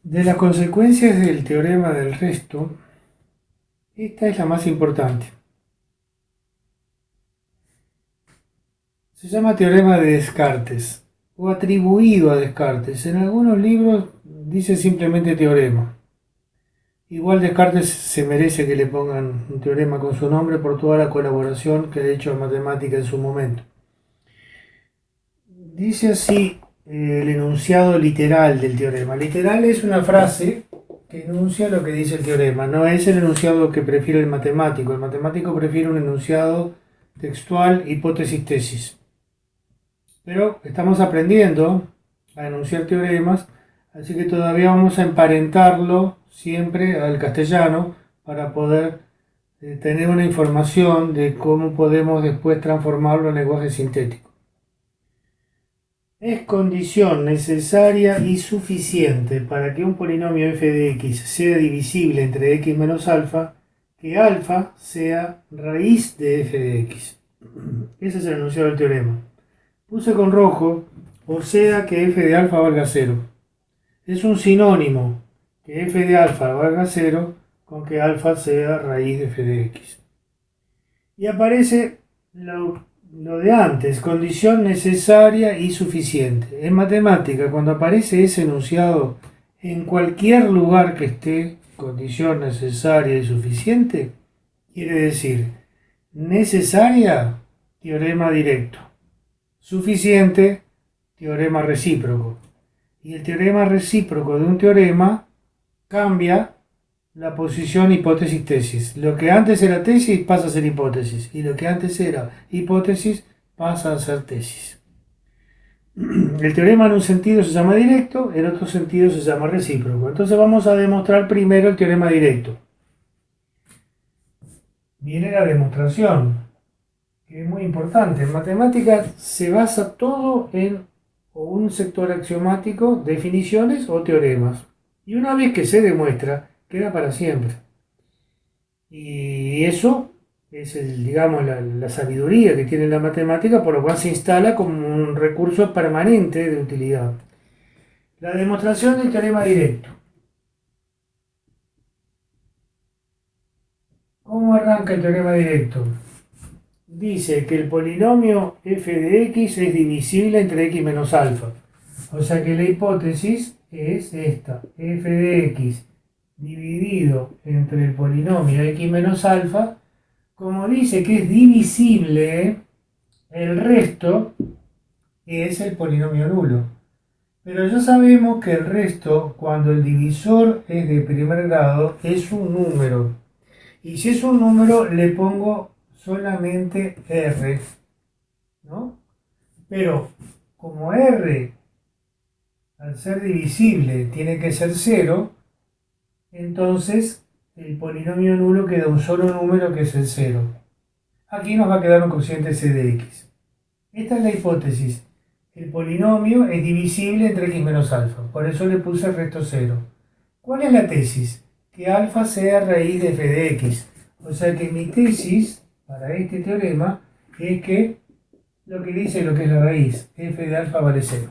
De las consecuencias del teorema del resto, esta es la más importante. Se llama teorema de Descartes, o atribuido a Descartes. En algunos libros dice simplemente teorema. Igual Descartes se merece que le pongan un teorema con su nombre por toda la colaboración que ha hecho en matemática en su momento. Dice así el enunciado literal del teorema. Literal es una frase que enuncia lo que dice el teorema, no es el enunciado que prefiere el matemático. El matemático prefiere un enunciado textual, hipótesis-tesis. Pero estamos aprendiendo a enunciar teoremas, así que todavía vamos a emparentarlo siempre al castellano para poder tener una información de cómo podemos después transformarlo en lenguaje sintético. Es condición necesaria y suficiente para que un polinomio f de x sea divisible entre x menos alfa, que alfa sea raíz de f de x. Ese es el enunciado del teorema. Puse con rojo, o sea que f de alfa valga 0. Es un sinónimo que f de alfa valga 0 con que alfa sea raíz de f de x. Y aparece lo de antes, condición necesaria y suficiente. En matemática, cuando aparece ese enunciado en cualquier lugar que esté, condición necesaria y suficiente, quiere decir necesaria, teorema directo. Suficiente, teorema recíproco. Y el teorema recíproco de un teorema cambia la posición hipótesis-tesis. Lo que antes era tesis pasa a ser hipótesis. Y lo que antes era hipótesis pasa a ser tesis. El teorema en un sentido se llama directo, en otro sentido se llama recíproco. Entonces vamos a demostrar primero el teorema directo. Viene la demostración, que es muy importante. En matemáticas se basa todo en un sector axiomático, definiciones o teoremas. Y una vez que se demuestra, queda para siempre. Y eso es digamos, la sabiduría que tiene la matemática, por lo cual se instala como un recurso permanente de utilidad. La demostración del teorema directo. ¿Cómo arranca el teorema directo? Dice que el polinomio f de x es divisible entre x menos alfa. O sea que la hipótesis es esta, f de x dividido entre el polinomio x menos alfa, como dice que es divisible, el resto es el polinomio nulo. Pero ya sabemos que el resto, cuando el divisor es de primer grado, es un número. Y si es un número, le pongo solamente r, ¿no? Pero como r, al ser divisible, tiene que ser 0, entonces el polinomio nulo queda un solo número que es el 0. Aquí nos va a quedar un cociente c de x. Esta es la hipótesis. El polinomio es divisible entre x menos alfa, por eso le puse el resto 0. ¿Cuál es la tesis? Que alfa sea raíz de f de x. O sea que mi tesis para este teorema es que lo que dice lo que es la raíz, f de alfa vale 0.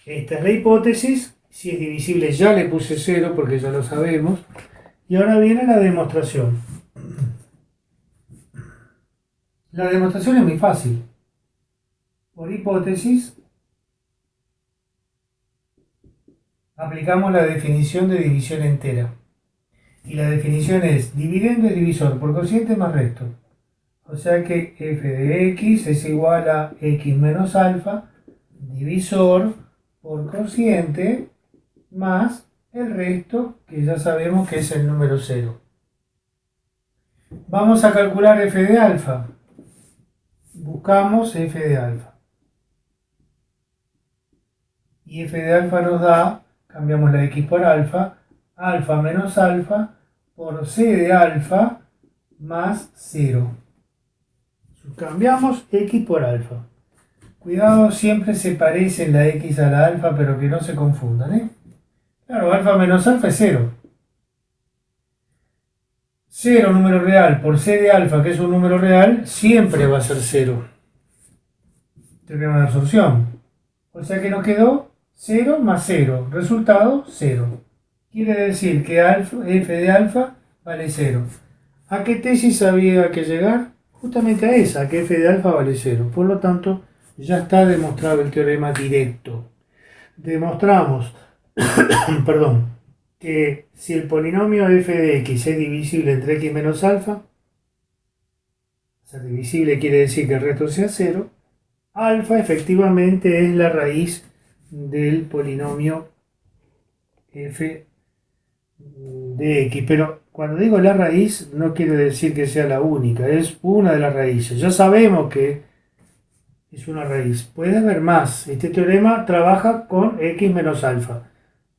Esta es la hipótesis. Si es divisible ya le puse 0 porque ya lo sabemos. Y ahora viene la demostración. La demostración es muy fácil. Por hipótesis, aplicamos la definición de división entera. Y la definición es dividendo es divisor por cociente más resto. O sea que f de x es igual a x menos alfa divisor por cociente más el resto, que ya sabemos que es el número 0. Vamos a calcular f de alfa. Buscamos f de alfa. Y f de alfa nos da, cambiamos la x por alfa menos alfa por c de alfa más 0. Cambiamos x por alfa. Cuidado, siempre se parecen la x a la alfa, pero que no se confundan, ¿eh? Claro, alfa menos alfa es 0. 0 número real por c de alfa, que es un número real, siempre va a ser 0. Teorema de absorción. O sea que nos quedó 0 más 0. Resultado, 0. Quiere decir que f de alfa vale 0. ¿A qué tesis había que llegar? Justamente a esa, que f de alfa vale 0. Por lo tanto, ya está demostrado el teorema directo. Demostramos, perdón, que si el polinomio f de x es divisible entre x menos alfa, ser divisible quiere decir que el resto sea 0, alfa efectivamente es la raíz del polinomio f de x, pero cuando digo la raíz no quiere decir que sea la única, es una de las raíces. Ya sabemos que es una raíz. Puede haber más. Este teorema trabaja con x menos alfa.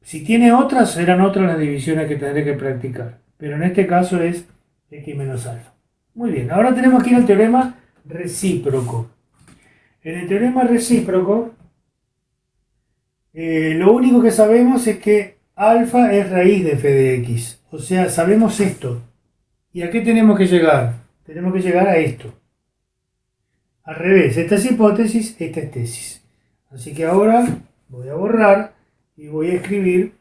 Si tiene otras, serán otras las divisiones que tendré que practicar. Pero en este caso es x menos alfa. Muy bien, ahora tenemos que ir al teorema recíproco. En el teorema recíproco, lo único que sabemos es que alfa es raíz de f de x. O sea, sabemos esto. ¿Y a qué tenemos que llegar? Tenemos que llegar a esto. Al revés, esta es hipótesis, esta es tesis. Así que ahora voy a borrar y voy a escribir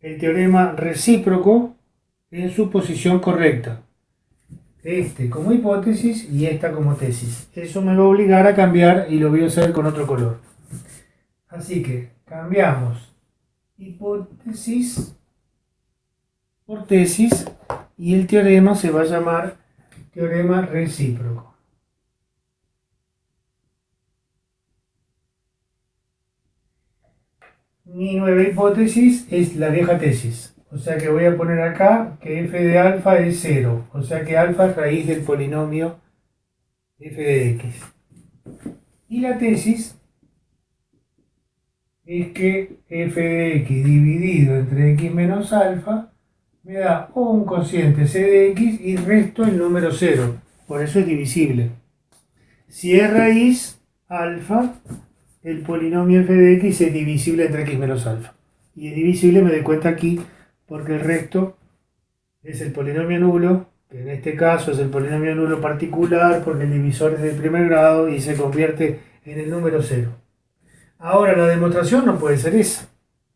el teorema recíproco en su posición correcta. Este como hipótesis y esta como tesis. Eso me va a obligar a cambiar y lo voy a hacer con otro color. Así que cambiamos hipótesis por tesis y el teorema se va a llamar teorema recíproco. Mi nueva hipótesis es la vieja tesis. O sea que voy a poner acá que f de alfa es 0. O sea que alfa es raíz del polinomio f de x. Y la tesis es que f de x dividido entre x menos alfa me da un cociente c de x y resto el número 0. Por eso es divisible. Si es raíz alfa, el polinomio f de x es divisible entre x menos alfa. Y es divisible, me doy cuenta aquí, porque el resto es el polinomio nulo, que en este caso es el polinomio nulo particular, porque el divisor es del primer grado y se convierte en el número 0. Ahora la demostración no puede ser esa,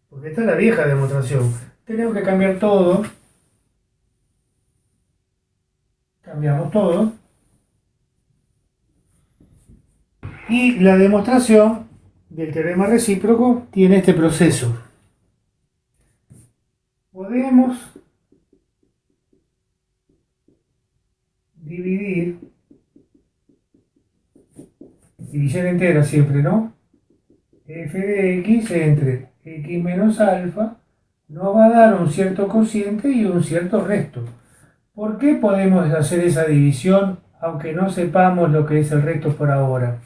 porque esta es la vieja demostración. Tenemos que cambiar todo. Cambiamos todo. Y la demostración del teorema recíproco tiene este proceso. Podemos dividir, división entera siempre, ¿no? F de x entre x menos alfa nos va a dar un cierto cociente y un cierto resto. ¿Por qué podemos hacer esa división aunque no sepamos lo que es el resto por ahora?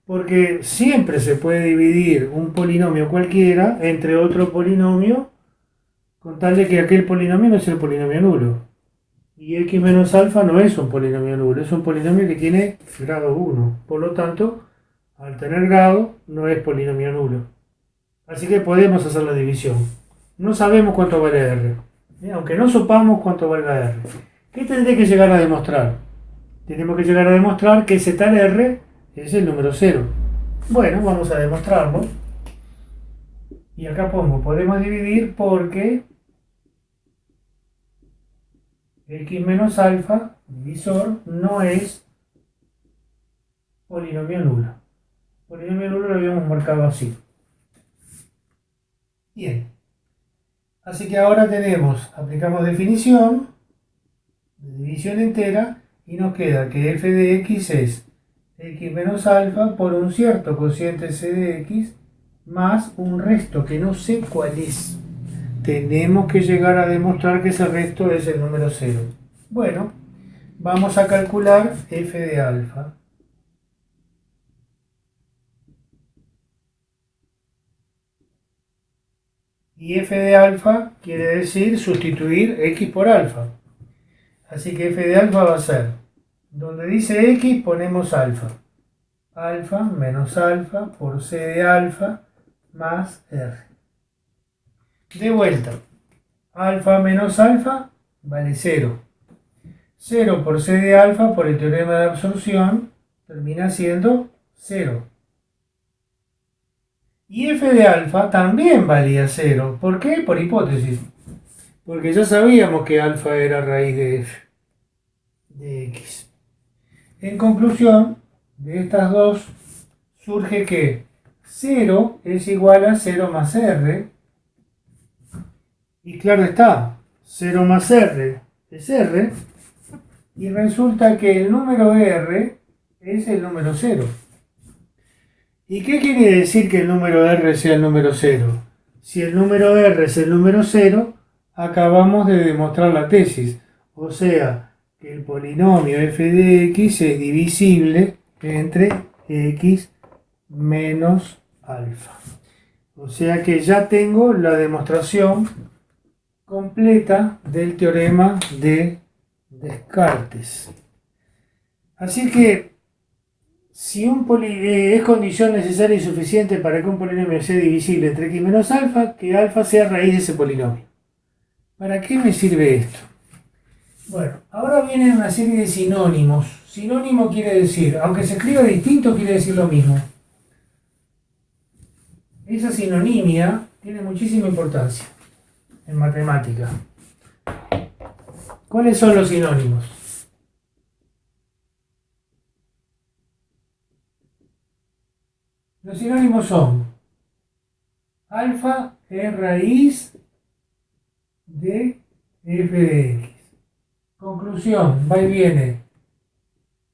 Porque siempre se puede dividir un polinomio cualquiera entre otro polinomio con tal de que aquel polinomio no sea el polinomio nulo. Y x menos alfa no es un polinomio nulo, es un polinomio que tiene grado 1. Por lo tanto, al tener grado, no es polinomio nulo. Así que podemos hacer la división. No sabemos cuánto vale R. Aunque no sepamos cuánto valga R. ¿Qué tendré que llegar a demostrar? Tenemos que llegar a demostrar que ese tal R es el número 0. Bueno, vamos a demostrarlo. Y acá pongo, podemos dividir porque x menos alfa, divisor, no es polinomio nulo. Polinomio nulo lo habíamos marcado así. Bien. Así que ahora tenemos, aplicamos definición, de división entera, y nos queda que f de x es x menos alfa por un cierto cociente c de x más un resto que no sé cuál es. Tenemos que llegar a demostrar que ese resto es el número 0. Bueno, vamos a calcular f de alfa. Y f de alfa quiere decir sustituir x por alfa. Así que f de alfa va a ser, donde dice x ponemos alfa. Alfa menos alfa por c de alfa más r. De vuelta, alfa menos alfa vale 0. 0 por c de alfa por el teorema de absorción termina siendo 0. Y f de alfa también valía 0. ¿Por qué? Por hipótesis. Porque ya sabíamos que alfa era raíz de f de x. En conclusión, de estas dos surge que 0 es igual a 0 más r. Y claro está, 0 más r es r. Y resulta que el número r es el número 0. ¿Y qué quiere decir que el número r sea el número 0? Si el número r es el número 0, acabamos de demostrar la tesis. O sea, que el polinomio f de x es divisible entre x menos alfa. O sea que ya tengo la demostración completa del teorema de Descartes. Así que si es condición necesaria y suficiente para que un polinomio sea divisible entre x menos alfa, que alfa sea raíz de ese polinomio. ¿Para qué me sirve esto? Bueno, ahora viene una serie de sinónimos. Sinónimo quiere decir, aunque se escriba distinto, quiere decir lo mismo. Esa sinonimia tiene muchísima importancia en matemática. ¿Cuáles son los sinónimos? Los sinónimos son alfa es raíz de f de x. Conclusión, va y viene.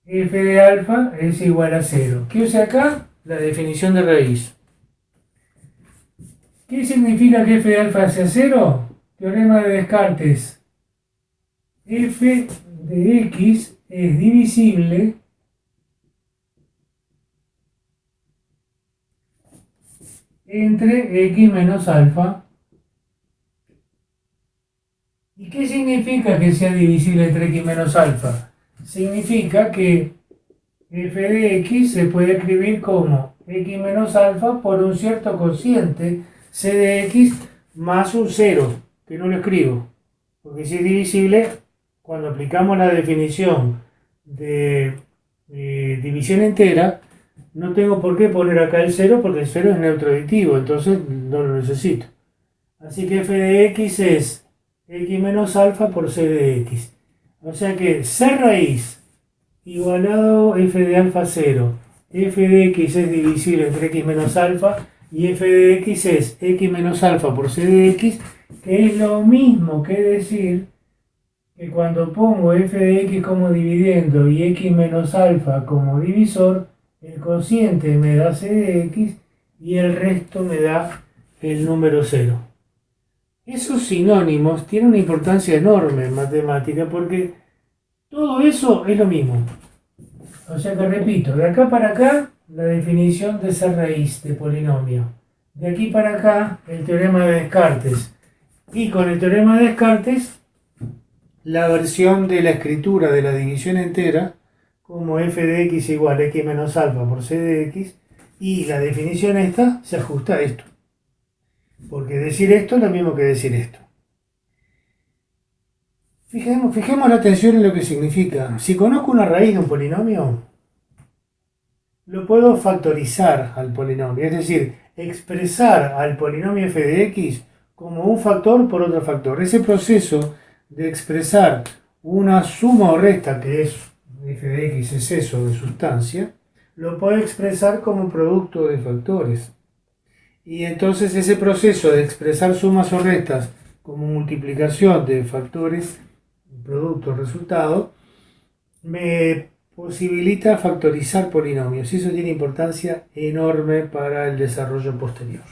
F de alfa es igual a 0. ¿Qué use acá? La definición de raíz. ¿Qué significa que f de alfa sea 0? Teorema de Descartes. F de x es divisible entre x menos alfa. ¿Y qué significa que sea divisible entre x menos alfa? Significa que f de x se puede escribir como x menos alfa por un cierto cociente c de x más un 0, que no lo escribo, porque si es divisible, cuando aplicamos la definición de división entera, no tengo por qué poner acá el 0 porque el 0 es neutro aditivo, entonces no lo necesito. Así que f de x es x menos alfa por c de x. O sea que c raíz igualado f de alfa 0. F de x es divisible entre x menos alfa y f de x es x menos alfa por c de x, que es lo mismo que decir que cuando pongo f de x como dividendo y x menos alfa como divisor, el cociente me da c de x y el resto me da el número 0. Esos sinónimos tienen una importancia enorme en matemática porque todo eso es lo mismo. O sea que repito, de acá para acá la definición de esa raíz de polinomio. De aquí para acá el teorema de Descartes. Y con el teorema de Descartes la versión de la escritura de la división entera como f de x igual a x menos alfa por c de x, y la definición esta se ajusta a esto. Porque decir esto es lo mismo que decir esto. Fijemos la atención en lo que significa. Si conozco una raíz de un polinomio, lo puedo factorizar al polinomio, es decir, expresar al polinomio f de x como un factor por otro factor. Ese proceso de expresar una suma o resta, que es f de x es eso de sustancia, lo puedo expresar como producto de factores. Y entonces ese proceso de expresar sumas o restas como multiplicación de factores, producto, resultado, me posibilita factorizar polinomios. Y eso tiene importancia enorme para el desarrollo posterior.